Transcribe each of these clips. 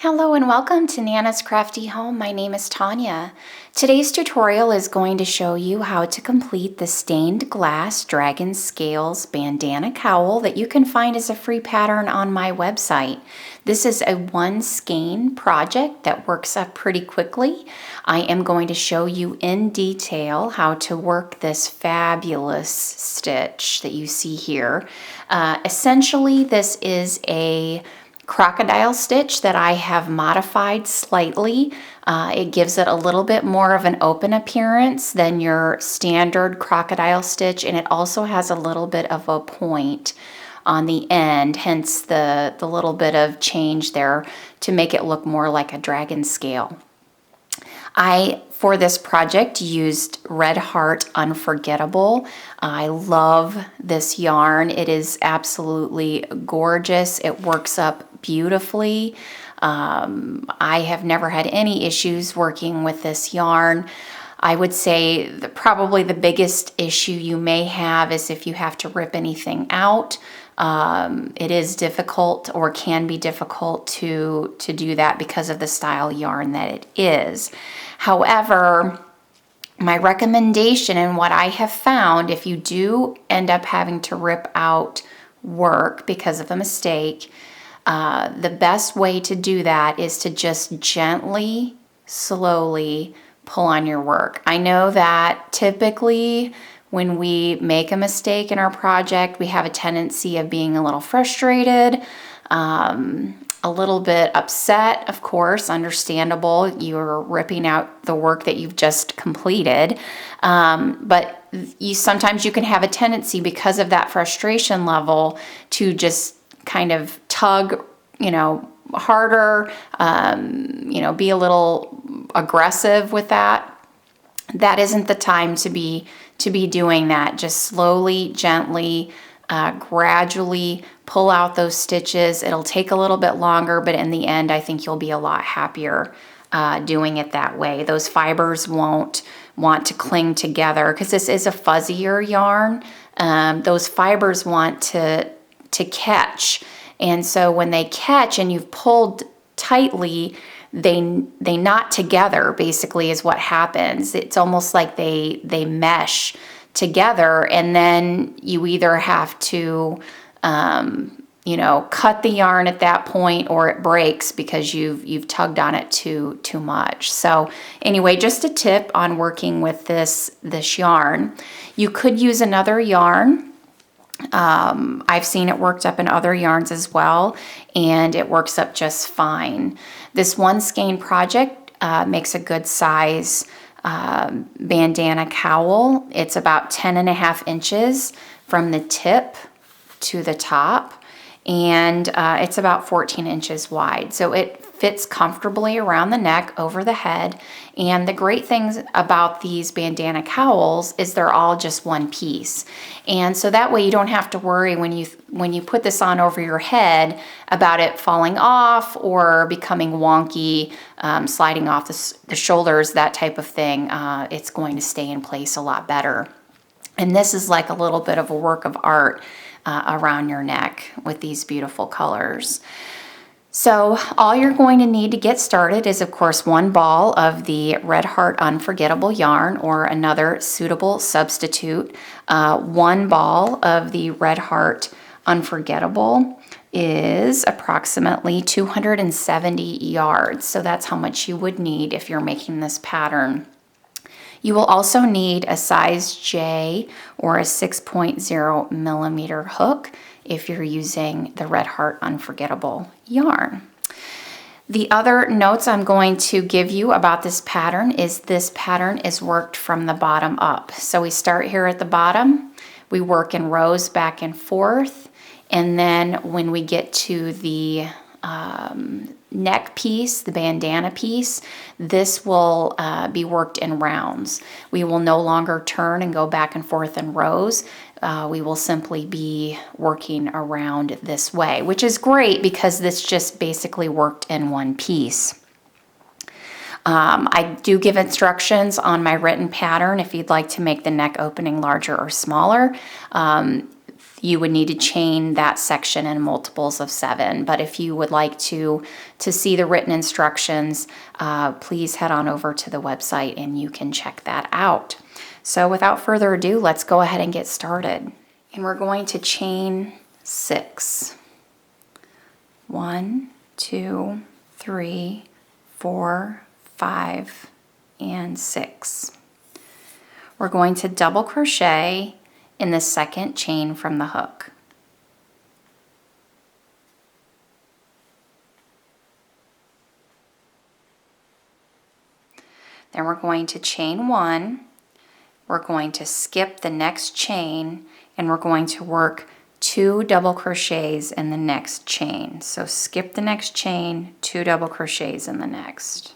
Hello and welcome to Nana's Crafty Home. My name is Tanya. Today's tutorial is going to show you how to complete the stained glass dragon scales bandana cowl that you can find as a free pattern on my website. This is a one skein project that works up pretty quickly. I am going to show you in detail how to work this fabulous stitch that you see here. Essentially, this is a crocodile stitch that I have modified slightly. It gives it a little bit more of an open appearance than your standard crocodile stitch, and it also has a little bit of a point on the end, hence the little bit of change there to make it look more like a dragon scale. I, for this project, used Red Heart Unforgettable. I love this yarn. It is absolutely gorgeous. It works up beautifully. I have never had any issues working with this yarn. I would say that probably the biggest issue you may have is if you have to rip anything out. It is difficult, or can be difficult, to do that because of the style yarn that it is. However, my recommendation and what I have found, if you do end up having to rip out work because of a mistake, the best way to do that is to just gently, slowly pull on your work. I know that typically when we make a mistake in our project, we have a tendency of being a little frustrated, a little bit upset, of course, understandable. You're ripping out the work that you've just completed. But sometimes you can have a tendency, because of that frustration level, to just kind of tug, harder, be a little aggressive with that. That isn't the time to be doing that. Just slowly, gently, gradually pull out those stitches. It'll take a little bit longer, but in the end, I think you'll be a lot happier doing it that way. Those fibers won't want to cling together because this is a fuzzier yarn. Those fibers want to catch, and so when they catch and you've pulled tightly, they knot together, basically, is what happens. It's almost like they mesh together, and then you either have to cut the yarn at that point, or it breaks because you've tugged on it too much. So anyway, just a tip on working with this yarn. You could use another yarn. I've seen it worked up in other yarns as well, and it works up just fine. This one skein project makes a good size bandana cowl. It's about 10.5 inches from the tip to the top, and it's about 14 inches wide. So it fits comfortably around the neck, over the head. And the great things about these bandana cowls is they're all just one piece. And so that way you don't have to worry when you put this on over your head about it falling off or becoming wonky, sliding off the shoulders, that type of thing. It's going to stay in place a lot better. And this is like a little bit of a work of art around your neck with these beautiful colors. So all you're going to need to get started is, of course, one ball of the Red Heart Unforgettable yarn, or another suitable substitute. One ball of the Red Heart Unforgettable is approximately 270 yards. So that's how much you would need if you're making this pattern. You will also need a size J or a 6.0 millimeter hook if you're using the Red Heart Unforgettable yarn. The other notes I'm going to give you about this pattern is this pattern is worked from the bottom up. So we start here at the bottom, we work in rows back and forth, and then when we get to the neck piece, the bandana piece, this will be worked in rounds. We will no longer turn and go back and forth in rows. We will simply be working around this way, which is great because this just basically worked in one piece. I do give instructions on my written pattern if you'd like to make the neck opening larger or smaller. you would need to chain that section in multiples of 7. But if you would like to see the written instructions, please head on over to the website and you can check that out. So without further ado, let's go ahead and get started. And we're going to chain 6. 1, 2, 3, 4, 5, and 6. We're going to double crochet in the second chain from the hook. Then we're going to chain 1. We're going to skip the next chain and we're going to work 2 double crochets in the next chain. So skip the next chain, 2 double crochets in the next.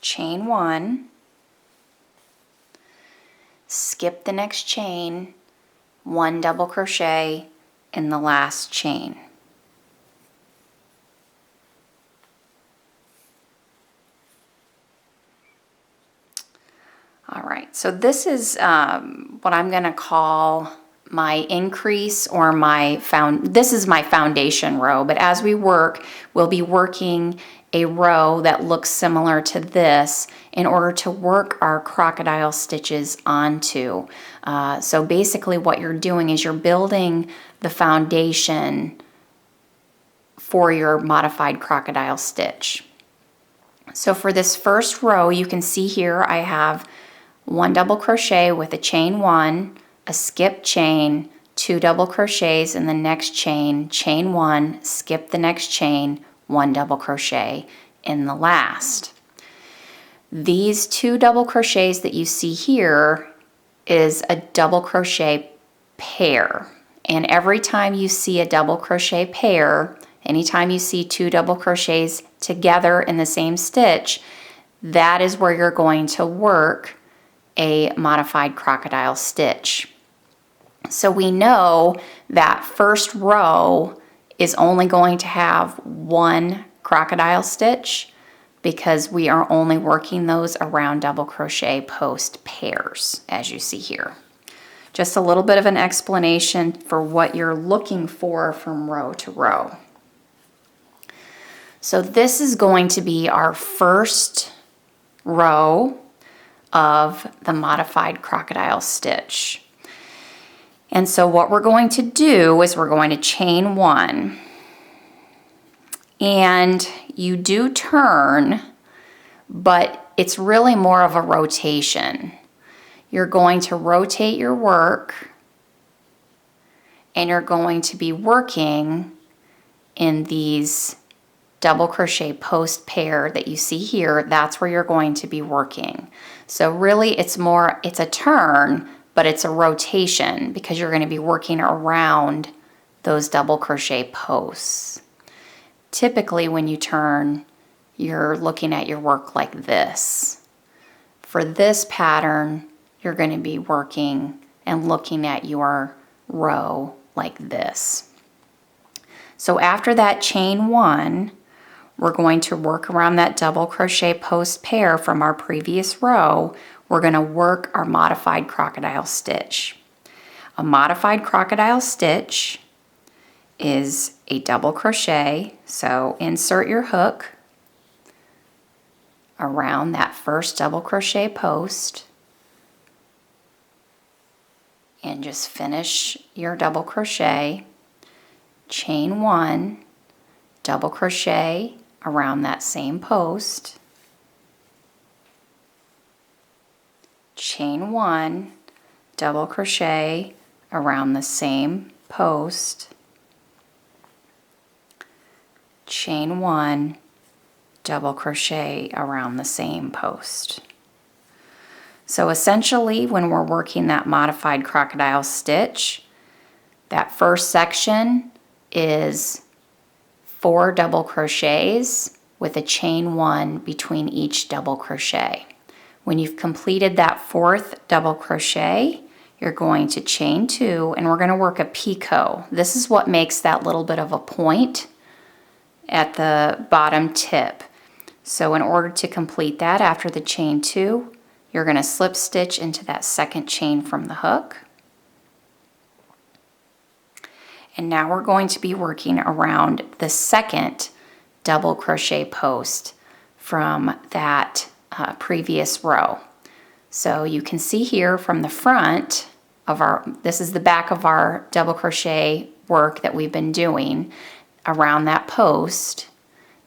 Chain 1, skip the next chain, 1 double crochet in the last chain. All right, so this is what I'm going to call my increase or this is my foundation row, but as we work, we'll be working a row that looks similar to this in order to work our crocodile stitches onto. So basically what you're doing is you're building the foundation for your modified crocodile stitch. So for this first row, you can see here I have 1 double crochet with a chain 1, a skip chain, 2 double crochets in the next chain, chain 1, skip the next chain, 1 double crochet in the last. These 2 double crochets that you see here is a double crochet pair. And every time you see a double crochet pair, anytime you see 2 double crochets together in the same stitch, that is where you're going to work a modified crocodile stitch. So we know that first row is only going to have 1 crocodile stitch because we are only working those around double crochet post pairs, as you see here. Just a little bit of an explanation for what you're looking for from row to row. So this is going to be our first row of the modified crocodile stitch. And so what we're going to do is we're going to chain 1. And you do turn, but it's really more of a rotation. You're going to rotate your work and you're going to be working in these double crochet post pair that you see here. That's where you're going to be working. So really it's a turn, but it's a rotation because you're going to be working around those double crochet posts. Typically when you turn, you're looking at your work like this. For this pattern, you're going to be working and looking at your row like this. So after that chain 1, we're going to work around that double crochet post pair from our previous row. We're going to work our modified crocodile stitch. A modified crocodile stitch is a double crochet. So insert your hook around that first double crochet post and just finish your double crochet, chain 1, double crochet around that same post, chain 1, double crochet around the same post, chain 1, double crochet around the same post. So essentially when we're working that modified crocodile stitch, that first section is 4 double crochets with a chain 1 between each double crochet. When you've completed that 4th double crochet, you're going to chain 2 and we're going to work a picot. This is what makes that little bit of a point at the bottom tip. So in order to complete that, after the chain 2, you're going to slip stitch into that second chain from the hook. And now we're going to be working around the second double crochet post from that previous row. So you can see here from the front of this is the back of our double crochet work that we've been doing around that post.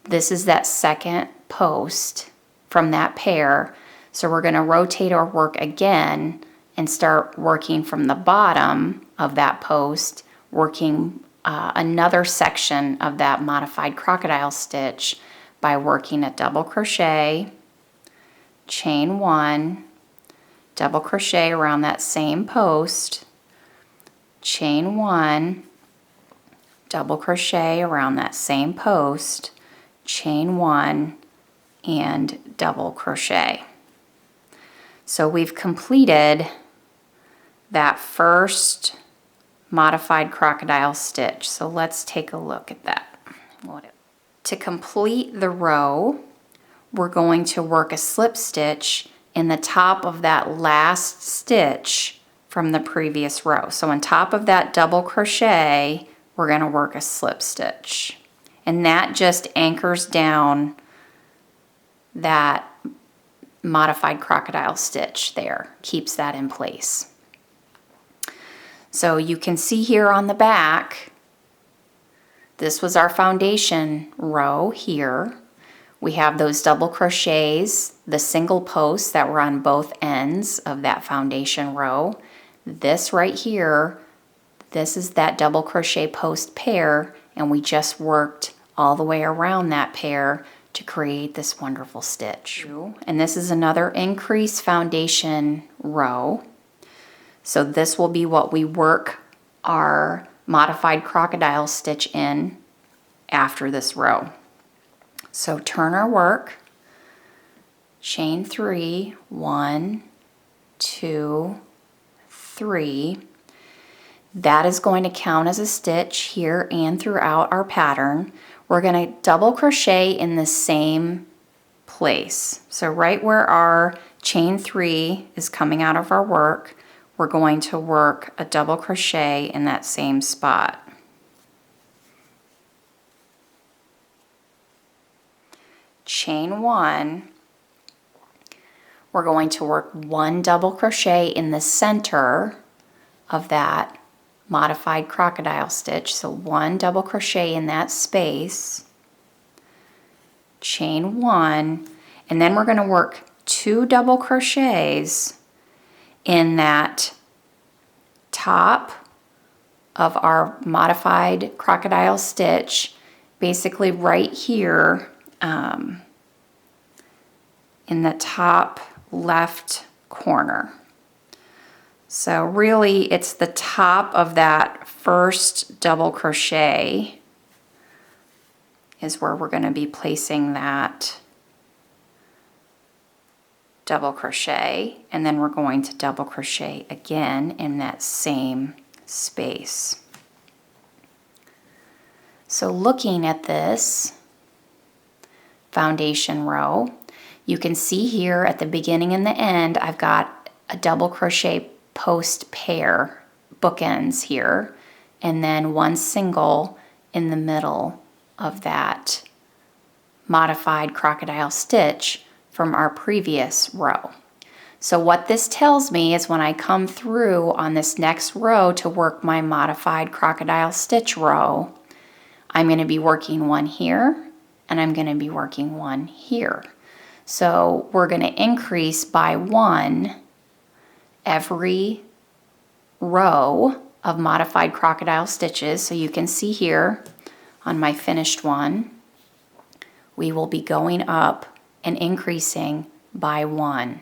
This is that second post from that pair. So we're going to rotate our work again and start working from the bottom of that post, working another section of that modified crocodile stitch by working a double crochet, chain 1, double crochet around that same post, chain 1, double crochet around that same post, chain 1, and double crochet. So we've completed that first modified crocodile stitch. So let's take a look at that. To complete the row, we're going to work a slip stitch in the top of that last stitch from the previous row. So on top of that double crochet, we're going to work a slip stitch. And that just anchors down that modified crocodile stitch there, keeps that in place. So you can see here on the back, this was our foundation row here. We have those double crochets, the single posts that were on both ends of that foundation row. This right here, this is that double crochet post pair, and we just worked all the way around that pair to create this wonderful stitch. And this is another increase foundation row. So this will be what we work our modified crocodile stitch in after this row. So turn our work, chain 3, 1, 2, 3. That is going to count as a stitch here and throughout our pattern. We're going to double crochet in the same place. So right where our chain 3 is coming out of our work, we're going to work a double crochet in that same spot. Chain 1, we're going to work 1 double crochet in the center of that modified crocodile stitch. So 1 double crochet in that space, chain 1, and then we're going to work 2 double crochets in that top of our modified crocodile stitch, basically right here in the top left corner. So really it's the top of that first double crochet is where we're going to be placing that double crochet, and then we're going to double crochet again in that same space. So looking at this foundation row, you can see here at the beginning and the end I've got a double crochet post pair bookends here, and then 1 single in the middle of that modified crocodile stitch from our previous row. So what this tells me is when I come through on this next row to work my modified crocodile stitch row, I'm going to be working 1 here and I'm going to be working 1 here. So we're going to increase by 1 every row of modified crocodile stitches. So you can see here on my finished one, we will be going up and increasing by 1.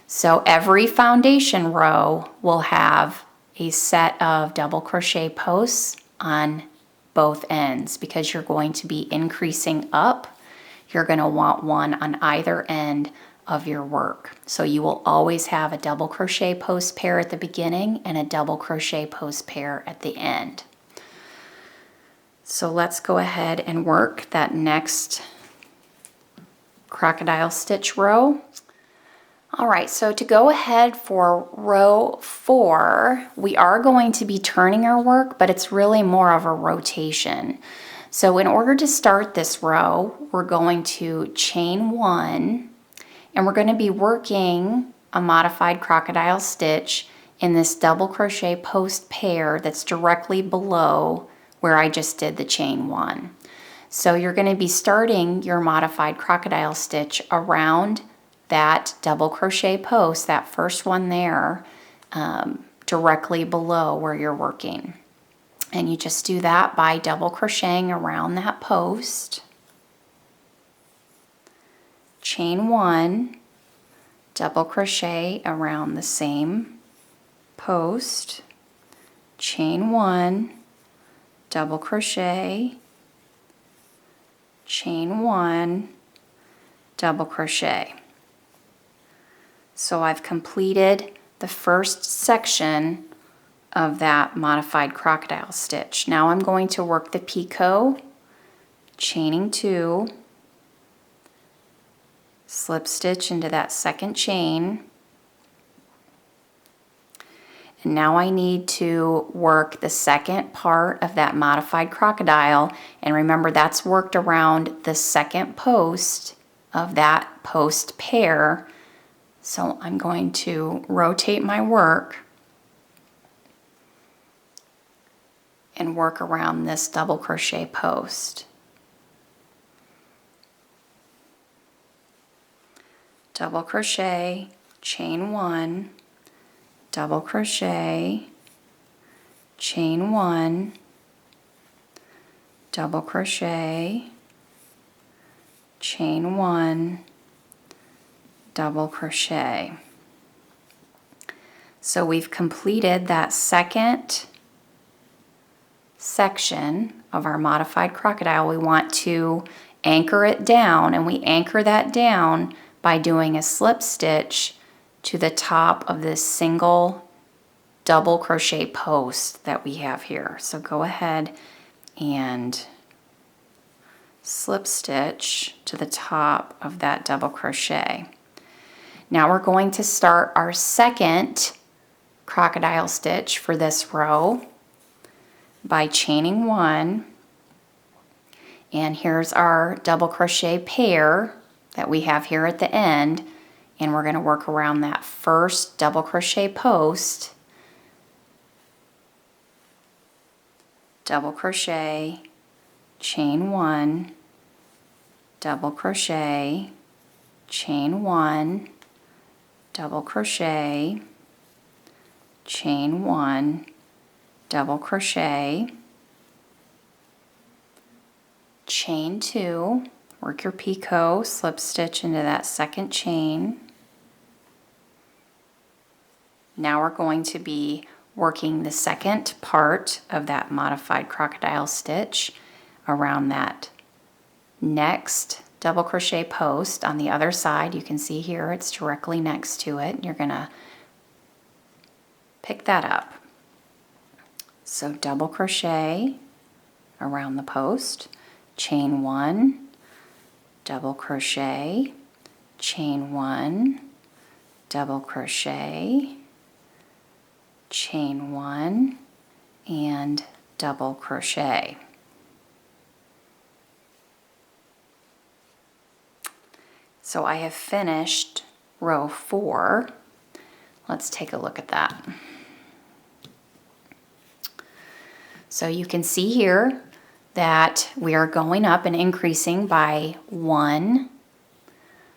So every foundation row will have a set of double crochet posts on both ends because you're going to be increasing up. You're going to want 1 on either end of your work. So you will always have a double crochet post pair at the beginning and a double crochet post pair at the end. So let's go ahead and work that next crocodile stitch row. All right, so to go ahead for row 4, we are going to be turning our work, but it's really more of a rotation. So in order to start this row, we're going to chain 1, and we're going to be working a modified crocodile stitch in this double crochet post pair that's directly below where I just did the chain 1. So you're going to be starting your modified crocodile stitch around that double crochet post, that first one there, directly below where you're working. And you just do that by double crocheting around that post. Chain 1, double crochet around the same post, chain 1, double crochet, chain 1, double crochet. So I've completed the first section of that modified crocodile stitch. Now I'm going to work the picot, chaining 2, slip stitch into that second chain, and now I need to work the second part of that modified crocodile, and remember that's worked around the second post of that post pair. So I'm going to rotate my work and work around this double crochet post. Double crochet, chain 1, double crochet, chain 1, double crochet, chain 1, double crochet. So we've completed that second section of our modified crocodile. We want to anchor it down, and we anchor that down by doing a slip stitch to the top of this single double crochet post that we have here. So go ahead and slip stitch to the top of that double crochet. Now we're going to start our second crocodile stitch for this row by chaining 1, and here's our double crochet pair that we have here at the end, and we're going to work around that first double crochet post, double crochet, chain 1, double crochet, chain 1, double crochet, chain 1, double crochet, chain 2, work your picot, slip stitch into that second chain. Now we're going to be working the second part of that modified crocodile stitch around that next double crochet post on the other side. You can see here it's directly next to it. You're gonna pick that up. So double crochet around the post, chain 1, double crochet, chain 1, double crochet, chain 1, and double crochet. So I have finished row 4. Let's take a look at that. So you can see here that we are going up and increasing by 1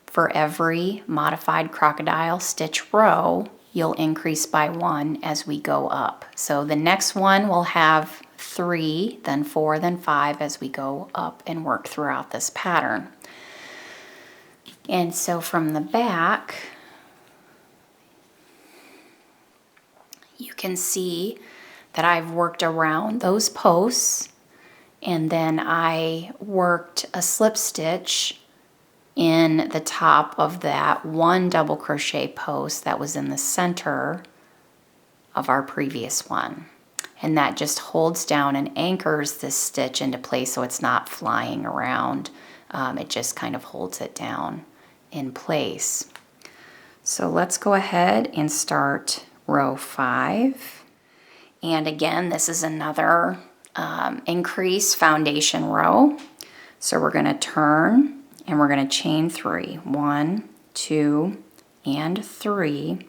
for every modified crocodile stitch row. You'll increase by 1 as we go up. So the next one will have 3, then 4, then 5 as we go up and work throughout this pattern. And so from the back, you can see that I've worked around those posts, and then I worked a slip stitch in the top of that one double crochet post that was in the center of our previous one. and that just holds down and anchors this stitch into place so it's not flying around. It just kind of holds it down in place. So let's go ahead and start row 5. And again, this is another increase foundation row. So we're going to turn and we're going to chain 3. 1, 2, and 3.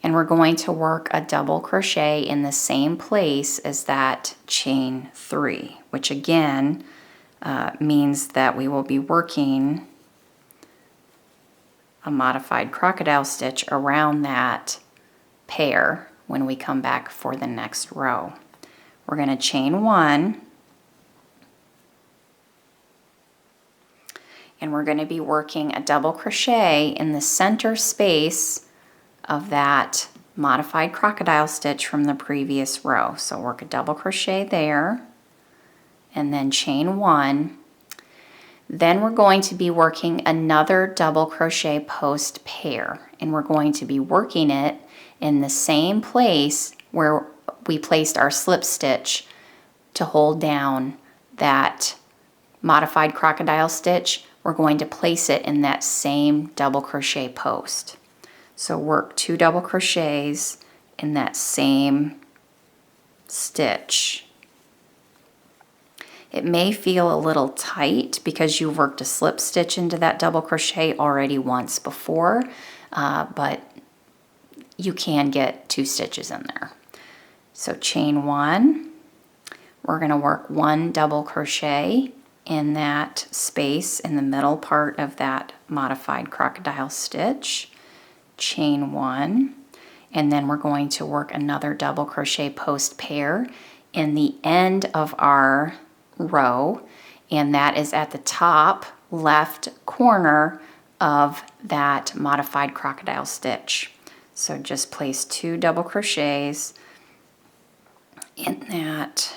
And we're going to work a double crochet in the same place as that chain 3, which again means that we will be working a modified crocodile stitch around that pair when we come back for the next row. We're going to chain 1, and we're going to be working a double crochet in the center space of that modified crocodile stitch from the previous row. So work a double crochet there, and then chain 1. Then we're going to be working another double crochet post pair, and we're going to be working it in the same place where we placed our slip stitch to hold down that modified crocodile stitch. We're going to place it in that same double crochet post. So work 2 double crochets in that same stitch. It may feel a little tight because you've worked a slip stitch into that double crochet already once before, but you can get 2 stitches in there. So chain 1, we're going to work 1 double crochet in that space in the middle part of that modified crocodile stitch. Chain 1, and then we're going to work another double crochet post pair in the end of our row, and that is at the top left corner of that modified crocodile stitch. So just place 2 double crochets in that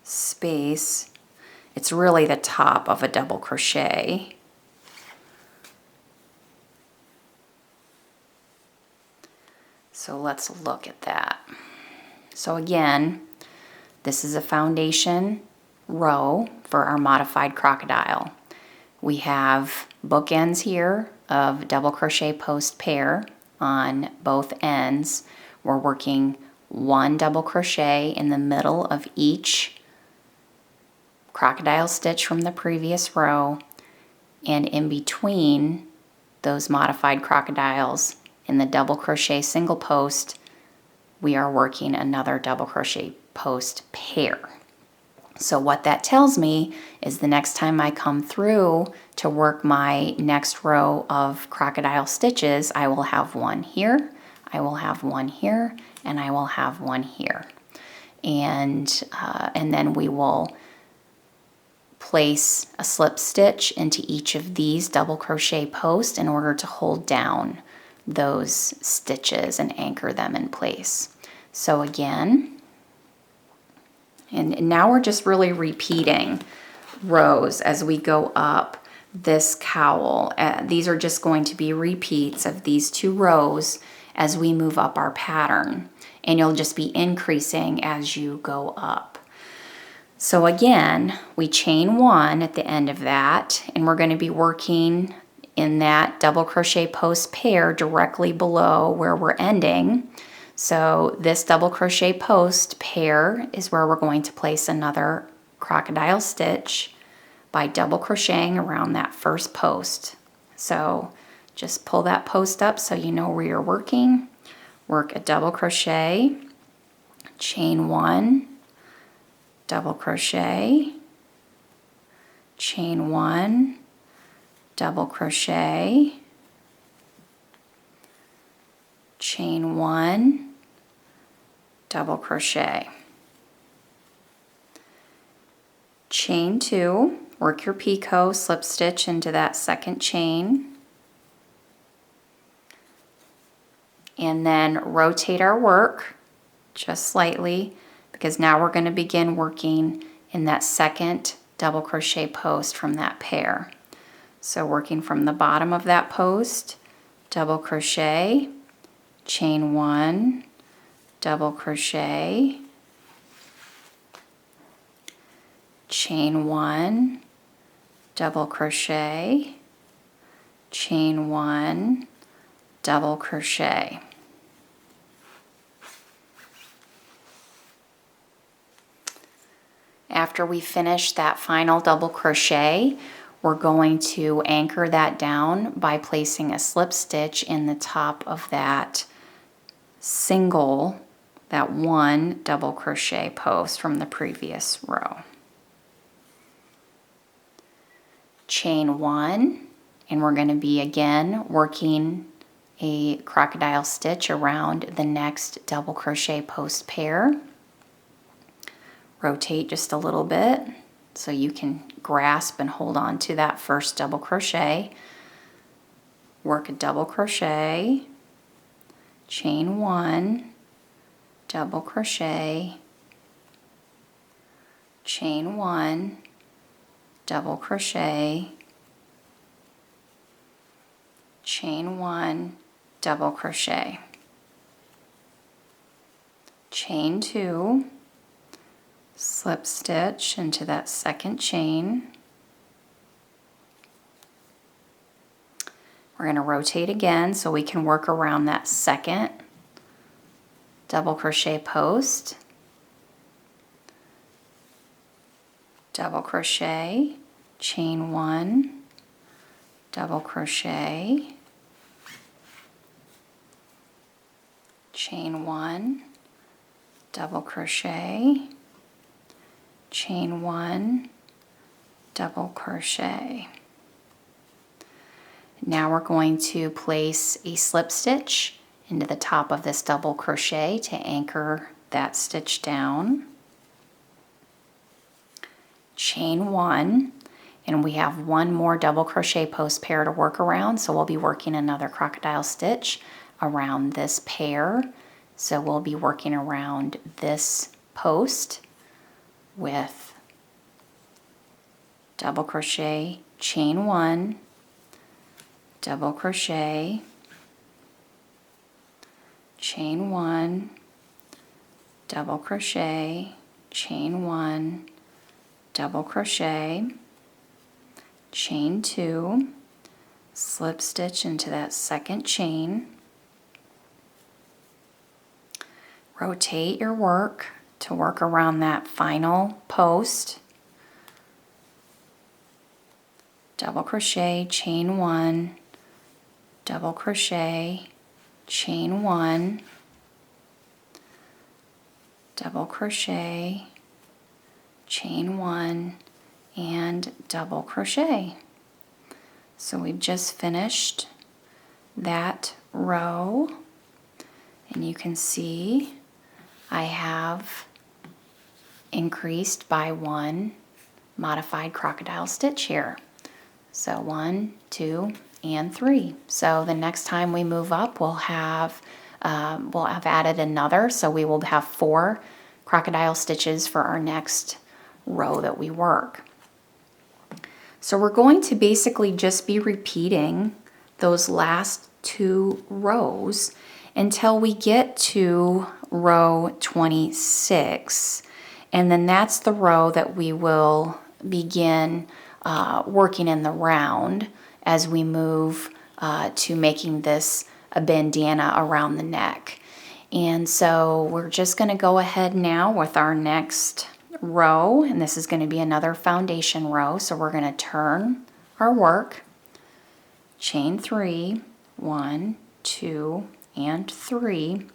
space. It's really the top of a double crochet. So let's look at that. So again, this is a foundation row for our modified crocodile. We have bookends here of double crochet post pair on both ends. We're working 1 double crochet in the middle of each crocodile stitch from the previous row, and in between those modified crocodiles in the double crochet single post, we are working another double crochet post pair. So what that tells me is the next time I come through to work my next row of crocodile stitches, I will have 1 here, I will have 1 here, and I will have 1 here. And then we will place a slip stitch into each of these double crochet posts in order to hold down those stitches and anchor them in place. So again, and now we're just really repeating rows as we go up this cowl. These are just going to be repeats of these 2 rows as we move up our pattern, and you'll just be increasing as you go up. So again, we chain 1 at the end of that, and we're going to be working in that double crochet post pair directly below where we're ending. So this double crochet post pair is where we're going to place another crocodile stitch by double crocheting around that first post. So just pull that post up so you know where you're working. Work a double crochet, chain 1, double crochet, chain 1, double crochet, chain 1, double crochet, chain 2, work your picot, slip stitch into that second chain, and then rotate our work just slightly, because now we're going to begin working in that second double crochet post from that pair. So working from the bottom of that post, double crochet, chain 1, double crochet, chain 1, double crochet, chain 1, double crochet. After we finish that final double crochet, we're going to anchor that down by placing a slip stitch in the top of that single, that one double crochet post from the previous row. Chain 1, and we're going to be again working a crocodile stitch around the next double crochet post pair. Rotate just a little bit so you can grasp and hold on to that first double crochet. Work a double crochet, chain 1, double crochet, chain 1, double crochet, chain 1, double crochet, chain 2, slip stitch into that second chain. We're going to rotate again so we can work around that second double crochet post. Double crochet, chain 1, double crochet, chain 1, double crochet, chain 1, double crochet. Now we're going to place a slip stitch into the top of this double crochet to anchor that stitch down. Chain 1, and we have one more double crochet post pair to work around, so we'll be working another crocodile stitch around this pair. So we'll be working around this post with double crochet, chain 1, double crochet, chain 1, double crochet, chain 1, double crochet, chain 2, slip stitch into that second chain, rotate your work to work around that final post, double crochet, chain 1, double crochet, chain 1, double crochet, chain 1, and double crochet. So we've just finished that row, and you can see I have increased by 1 modified crocodile stitch here. So 1, 2, and 3. So the next time we move up, we'll have added another, so we will have 4 crocodile stitches for our next row that we work. So we're going to basically just be repeating those last 2 rows until we get to row 26, and then that's the row that we will begin working in the round as we move to making this a bandana around the neck. And so we're just going to go ahead now with our next row, and this is going to be another foundation row. So we're going to turn our work, chain 3, 1, 2, and 3,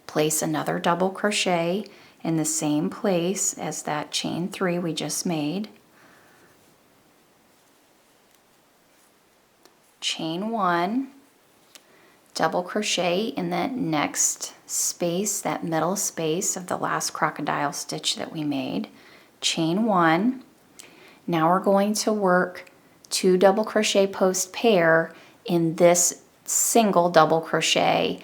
place another double crochet in the same place as that chain 3 we just made, chain 1, double crochet in that next space, that middle space of the last crocodile stitch that we made, chain 1. Now we're going to work 2 double crochet post pair in this single double crochet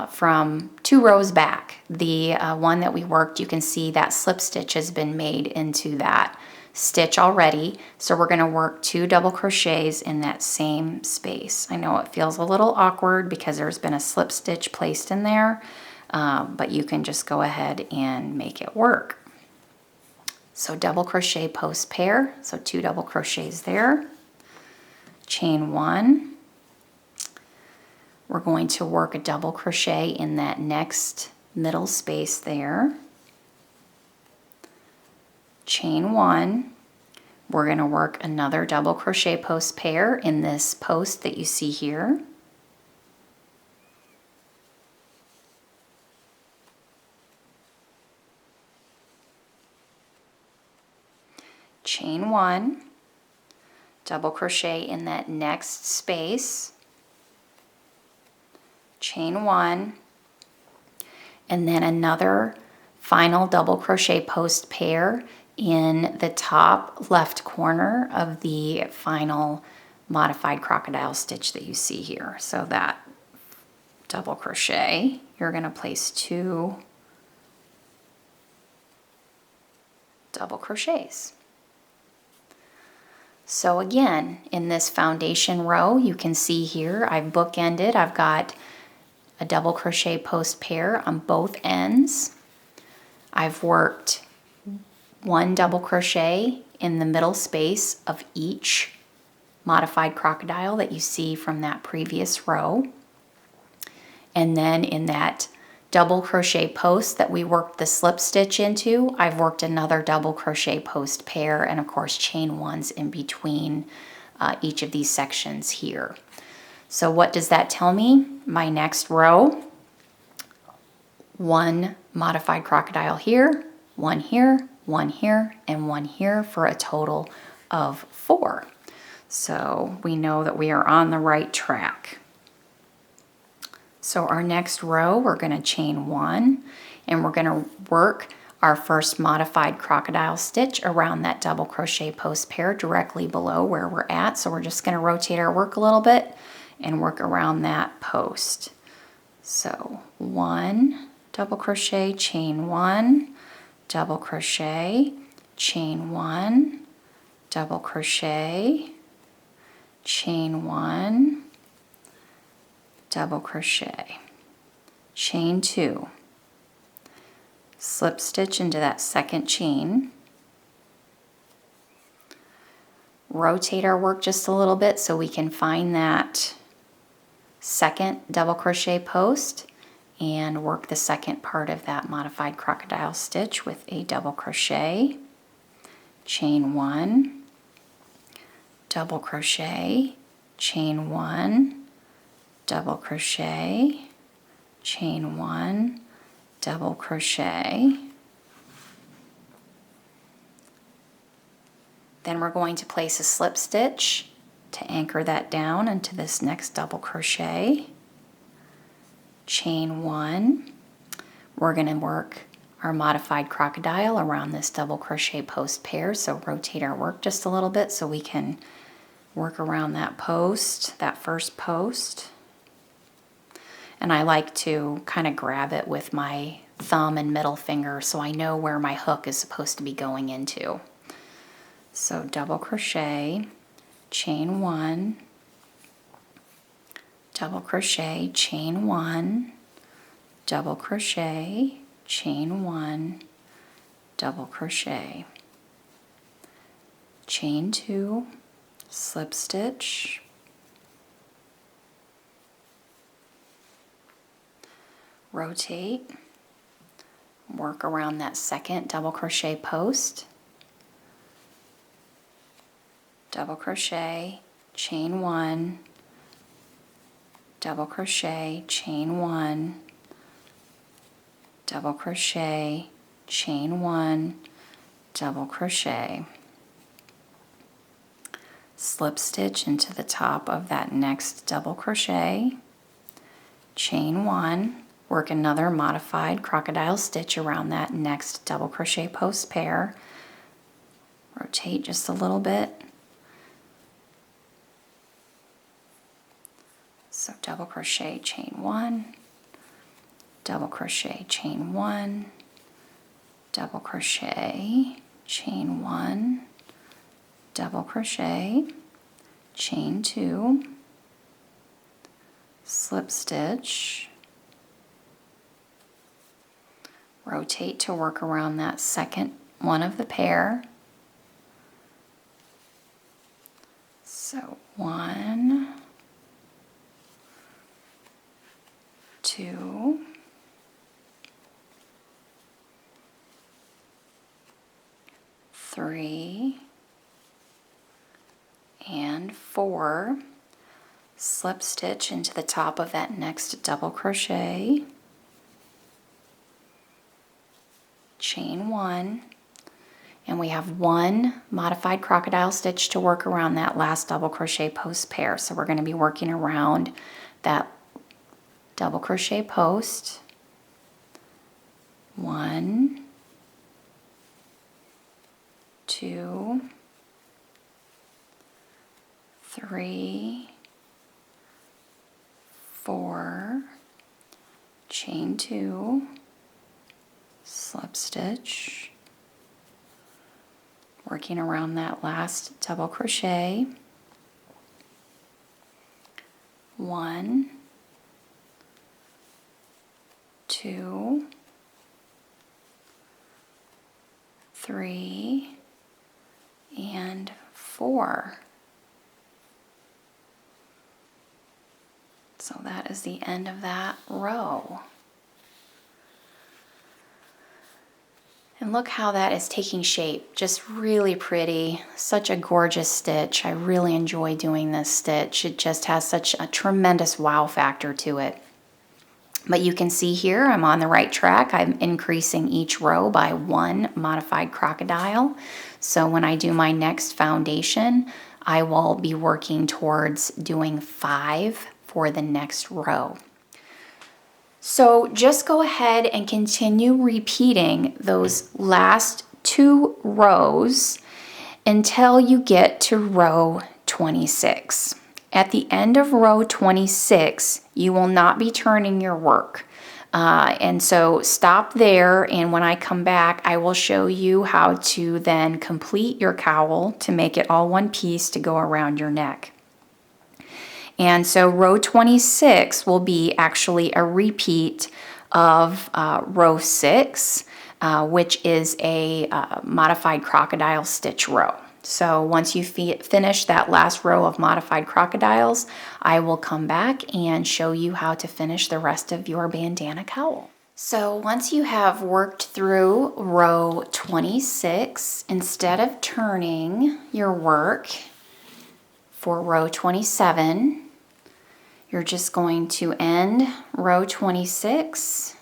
from 2 rows back. The one that we worked, you can see that slip stitch has been made into that stitch already. So we're going to work 2 double crochets in that same space. I know it feels a little awkward because there's been a slip stitch placed in there, but you can just go ahead and make it work. So double crochet post pair, so 2 double crochets there, chain 1. We're going to work a double crochet in that next middle space there, chain 1. We're going to work another double crochet post pair in this post that you see here, chain 1, double crochet in that next space, chain 1, and then another final double crochet post pair in the top left corner of the final modified crocodile stitch that you see here. So that double crochet, you're going to place 2 double crochets. So again, in this foundation row, you can see here I've bookended. I've got a double crochet post pair on both ends. I've worked 1 double crochet in the middle space of each modified crocodile that you see from that previous row. And then in that double crochet post that we worked the slip stitch into, I've worked another double crochet post pair, and of course chain 1s in between each of these sections here. So what does that tell me? My next row, 1 modified crocodile here, 1 here, 1 here, and 1 here for a total of 4. So we know that we are on the right track. So our next row, we're going to chain 1, and we're going to work our first modified crocodile stitch around that double crochet post pair directly below where we're at. So we're just going to rotate our work a little bit and work around that post. So 1 double crochet, chain 1, double crochet, chain 1, double crochet, chain 1, double crochet, chain 2, slip stitch into that second chain, rotate our work just a little bit so we can find that second double crochet post and work the second part of that modified crocodile stitch with a double crochet, chain 1, double crochet, chain 1, double crochet, chain 1, double crochet. Then we're going to place a slip stitch to anchor that down into this next double crochet, chain 1. We're going to work our modified crocodile around this double crochet post pair, so rotate our work just a little bit so we can work around that post, that first post. And I like to kind of grab it with my thumb and middle finger so I know where my hook is supposed to be going into. So double crochet, chain 1, double crochet, chain 1, double crochet, chain 1, double crochet, chain 2, slip stitch, rotate, work around that second double crochet post, double crochet, chain 1, double crochet, chain 1, double crochet, chain 1, double crochet, slip stitch into the top of that next double crochet, chain 1, work another modified crocodile stitch around that next double crochet post pair, rotate just a little bit. So double crochet, chain 1, double crochet, chain 1, double crochet, chain 1, double crochet, chain 2, slip stitch, rotate to work around that second one of the pair. So 1, 2, 3, and 4. Slip stitch into the top of that next double crochet, chain 1, and we have 1 modified crocodile stitch to work around that last double crochet post pair. So we're going to be working around that double crochet post. 1, 2, 3, 4, chain 2, slip stitch, working around that last double crochet. 1, 2, 3, and 4. So that is the end of that row. And look how that is taking shape, just really pretty, such a gorgeous stitch. I really enjoy doing this stitch. It just has such a tremendous wow factor to it. But you can see here I'm on the right track. I'm increasing each row by 1 modified crocodile. So when I do my next foundation, I will be working towards doing 5 for the next row. So just go ahead and continue repeating those last 2 rows until you get to row 26. At the end of row 26, you will not be turning your work. And so stop there, and when I come back, I will show you how to then complete your cowl to make it all one piece to go around your neck. And so row 26 will be actually a repeat of row 6, which is a modified crocodile stitch row. So once you finish that last row of modified crocodiles, I will come back and show you how to finish the rest of your bandana cowl. So once you have worked through row 26, instead of turning your work for row 27, you're just going to end row 26,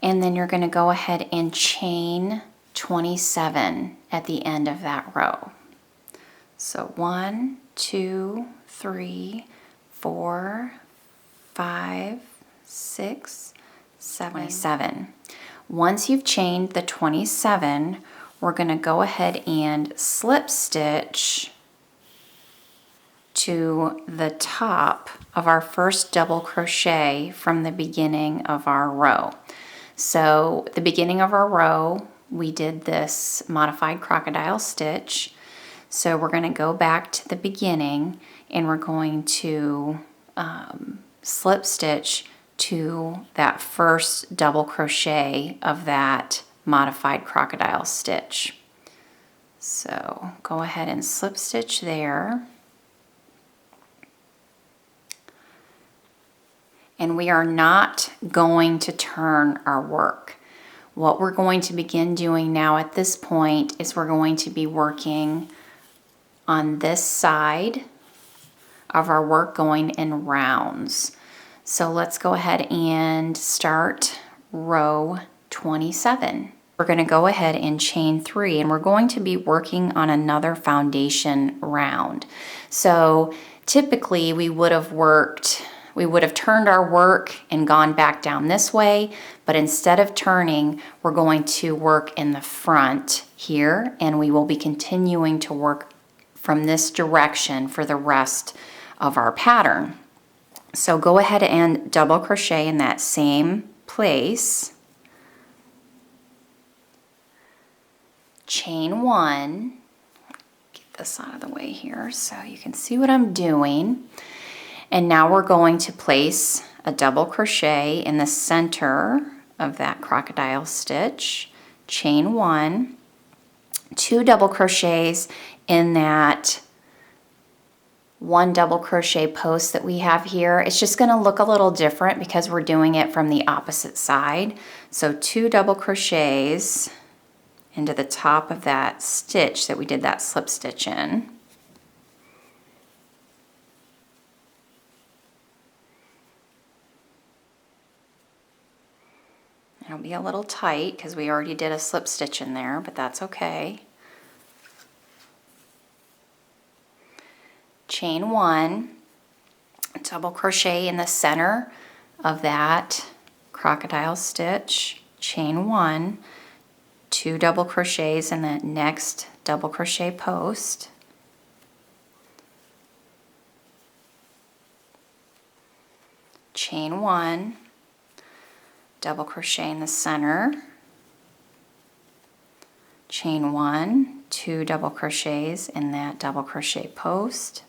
and then you're going to go ahead and chain 27 at the end of that row. So 1, 2, 3, 4, 5, 6, 7, 27. Once you've chained the 27, we're going to go ahead and slip stitch to the top of our first double crochet from the beginning of our row. So the beginning of our row, we did this modified crocodile stitch. So we're going to go back to the beginning, and we're going to slip stitch to that first double crochet of that modified crocodile stitch. So go ahead and slip stitch there. And we are not going to turn our work. What we're going to begin doing now at this point is we're going to be working on this side of our work going in rounds. So let's go ahead and start row 27. We're going to go ahead and chain 3, and we're going to be working on another foundation round. So typically we would have turned our work and gone back down this way, but instead of turning, we're going to work in the front here, and we will be continuing to work from this direction for the rest of our pattern. So go ahead and double crochet in that same place. Chain 1. Get this out of the way here so you can see what I'm doing. And now we're going to place a double crochet in the center of that crocodile stitch. Chain 1. 2 double crochets in that 1 double crochet post that we have here. It's just going to look a little different because we're doing it from the opposite side. So 2 double crochets into the top of that stitch that we did that slip stitch in. It'll be a little tight because we already did a slip stitch in there, but that's okay. Chain 1, double crochet in the center of that crocodile stitch, chain 1, 2 double crochets in the next double crochet post, chain 1, double crochet in the center, chain 1, 2 double crochets in that double crochet post,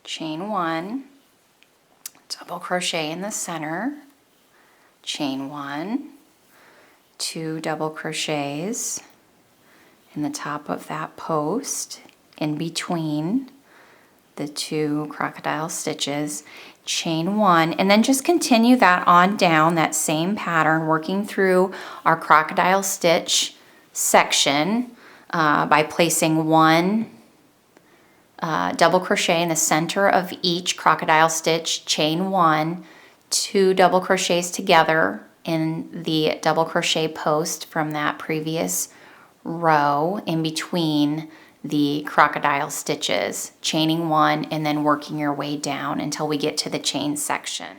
chain 1, double crochet in the center, chain 1, 2 double crochets in the top of that post in between the 2 crocodile stitches, chain 1, and then just continue that on down, that same pattern, working through our crocodile stitch section by placing 1 double crochet in the center of each crocodile stitch, chain 1, 2 double crochets together in the double crochet post from that previous row in between the crocodile stitches, chaining 1 and then working your way down until we get to the chain section.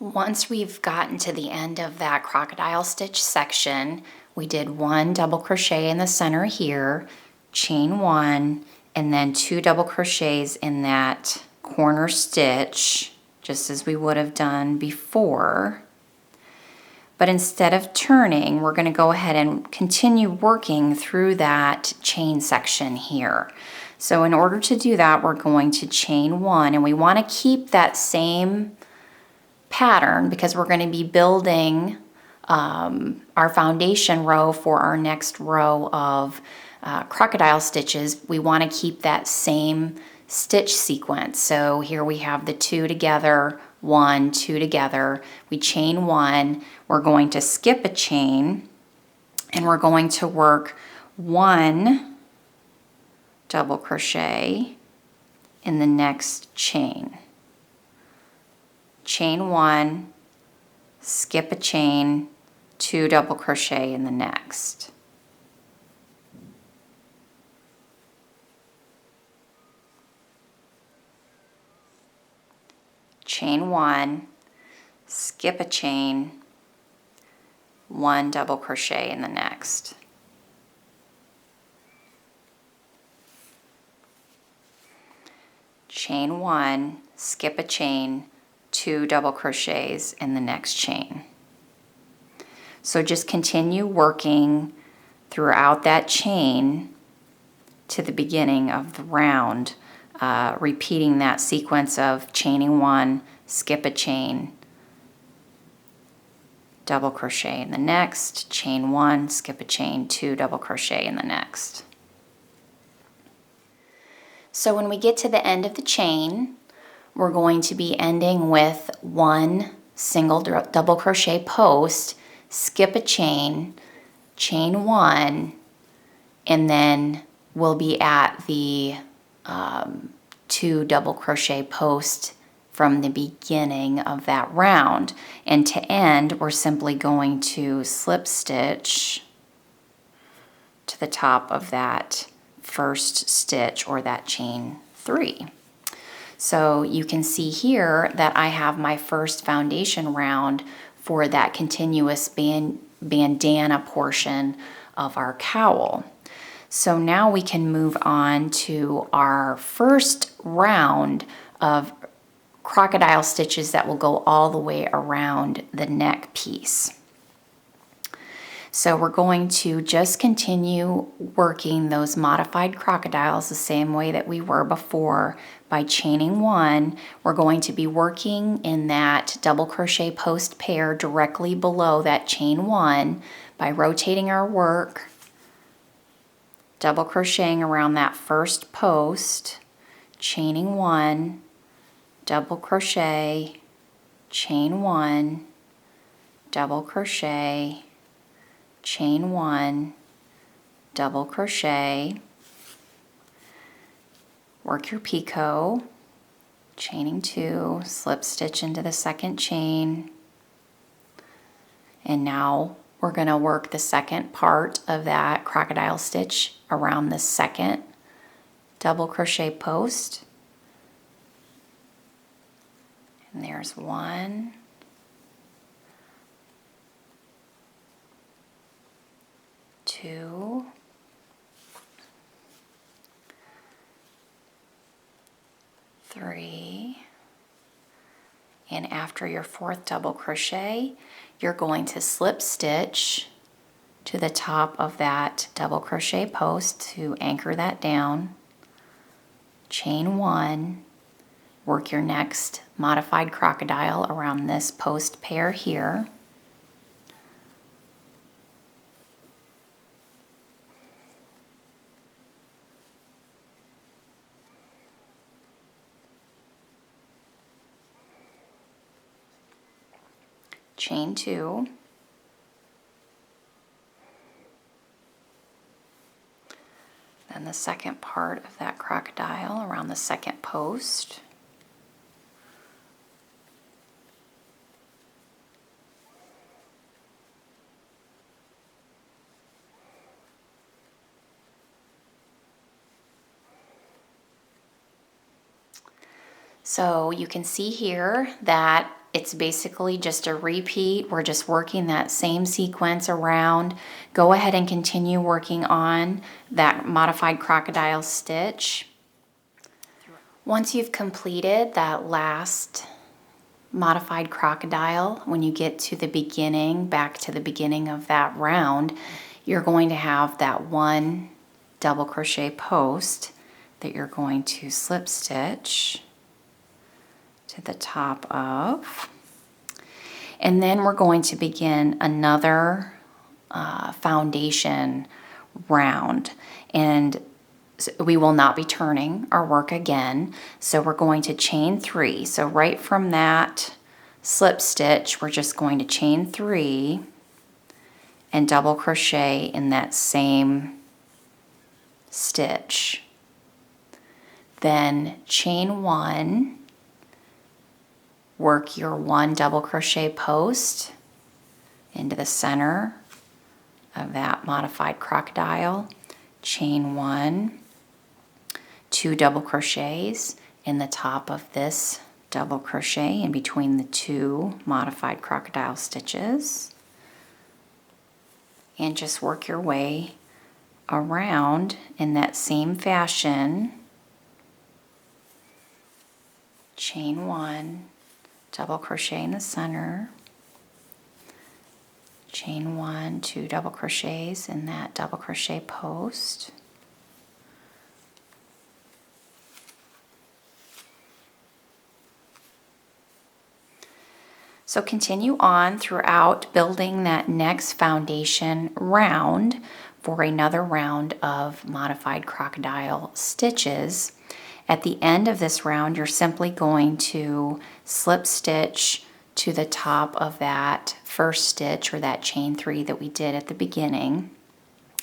Once we've gotten to the end of that crocodile stitch section, we did 1 double crochet in the center here, chain 1, and then 2 double crochets in that corner stitch, just as we would have done before. But instead of turning, we're going to go ahead and continue working through that chain section here. So in order to do that, we're going to chain 1, and we want to keep that same pattern because we're going to be building our foundation row for our next row of crocodile stitches. We want to keep that same stitch sequence. So here we have the 2 together, 1, 2 together, we chain 1, we're going to skip a chain, and we're going to work 1 double crochet in the next chain. Chain 1, skip a chain, 2 double crochet in the next. Chain 1, skip a chain, 1 double crochet in the next. Chain 1, skip a chain, 2 double crochets in the next chain. So just continue working throughout that chain to the beginning of the round, repeating that sequence of chaining 1, skip a chain, double crochet in the next, chain 1, skip a chain, 2 double crochet in the next. So when we get to the end of the chain, we're going to be ending with 1 single double crochet post, skip a chain, chain 1, and then we'll be at the 2 double crochet post from the beginning of that round. And to end, we're simply going to slip stitch to the top of that first stitch or that chain 3. So you can see here that I have my first foundation round for that continuous bandana portion of our cowl. So now we can move on to our first round of crocodile stitches that will go all the way around the neck piece. So we're going to just continue working those modified crocodiles the same way that we were before by chaining 1. We're going to be working in that double crochet post pair directly below that chain 1 by rotating our work, double crocheting around that first post, chaining 1, double crochet, chain 1, double crochet, chain 1, double crochet, work your picot, chaining 2, slip stitch into the second chain, and now we're going to work the second part of that crocodile stitch around the second double crochet post, and there's 1, 2, 3, and after your 4th double crochet, you're going to slip stitch to the top of that double crochet post to anchor that down, chain 1, work your next modified crocodile around this post pair here, chain 2, then the second part of that crocodile around the second post, so you can see here that it's basically just a repeat. We're just working that same sequence around. Go ahead and continue working on that modified crocodile stitch. Once you've completed that last modified crocodile, when you get to the beginning, back to the beginning of that round, you're going to have that 1 double crochet post that you're going to slip stitch to the top of, and then we're going to begin another foundation round, and we will not be turning our work again, so we're going to chain 3. So right from that slip stitch, we're just going to chain 3 and double crochet in that same stitch, then chain 1, work your 1 double crochet post into the center of that modified crocodile, chain 1, 2 double crochets in the top of this double crochet in between the 2 modified crocodile stitches, and just work your way around in that same fashion, chain 1, double crochet in the center, chain 1, 2 double crochets in that double crochet post, so continue on throughout building that next foundation round for another round of modified crocodile stitches. At the end of this round, you're simply going to slip stitch to the top of that first stitch or that chain 3 that we did at the beginning,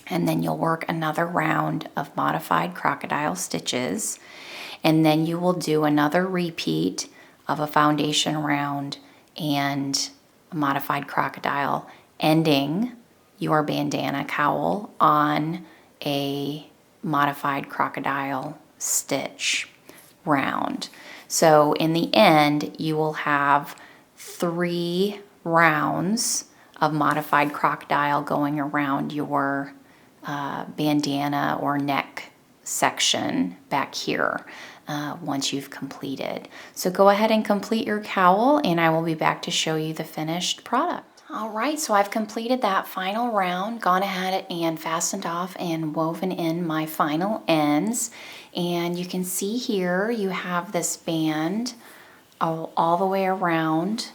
and then you'll work another round of modified crocodile stitches, and then you will do another repeat of a foundation round and a modified crocodile, ending your bandana cowl on a modified crocodile stitch round. So in the end, you will have 3 rounds of modified crocodile going around your bandana or neck section back here once you've completed. So go ahead and complete your cowl, and I will be back to show you the finished product. All right, so I've completed that final round, gone ahead and fastened off and woven in my final ends. And you can see here you have this band all the way around,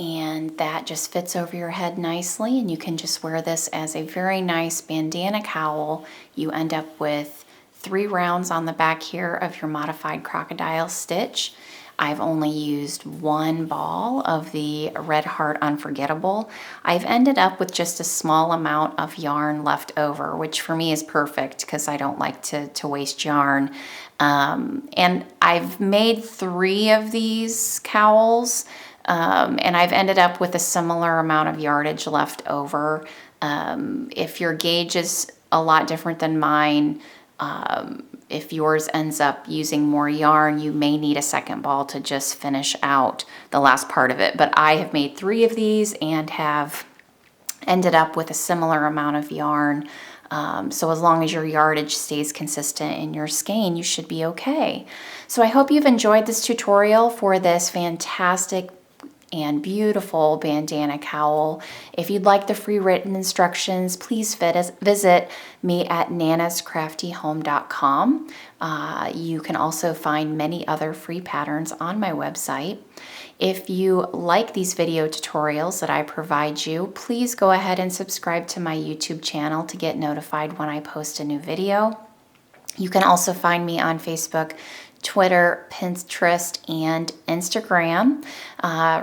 and that just fits over your head nicely, and you can just wear this as a very nice bandana cowl. You end up with 3 rounds on the back here of your modified crocodile stitch. I've only used 1 ball of the Red Heart Unforgettable. I've ended up with just a small amount of yarn left over, which for me is perfect because I don't like to waste yarn. And I've made 3 of these cowls, and I've ended up with a similar amount of yardage left over. If your gauge is a lot different than mine, if yours ends up using more yarn, you may need a second ball to just finish out the last part of it. But I have made 3 of these and have ended up with a similar amount of yarn. So as long as your yardage stays consistent in your skein, you should be okay. So I hope you've enjoyed this tutorial for this fantastic and beautiful bandana cowl. If you'd like the free written instructions, please visit me at nanascraftyhome.com. You can also find many other free patterns on my website. If you like these video tutorials that I provide you, please go ahead and subscribe to my YouTube channel to get notified when I post a new video. You can also find me on Facebook, Twitter, Pinterest, and Instagram.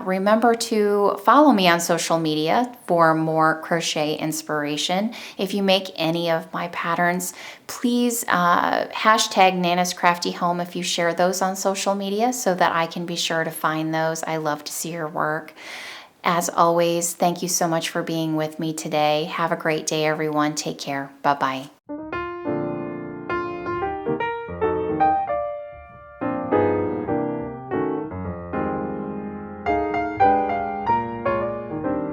Remember to follow me on social media for more crochet inspiration. If you make any of my patterns, please hashtag Nana's Crafty Home if you share those on social media so that I can be sure to find those. I love to see your work. As always, thank you so much for being with me today. Have a great day, everyone. Take care. Bye-bye.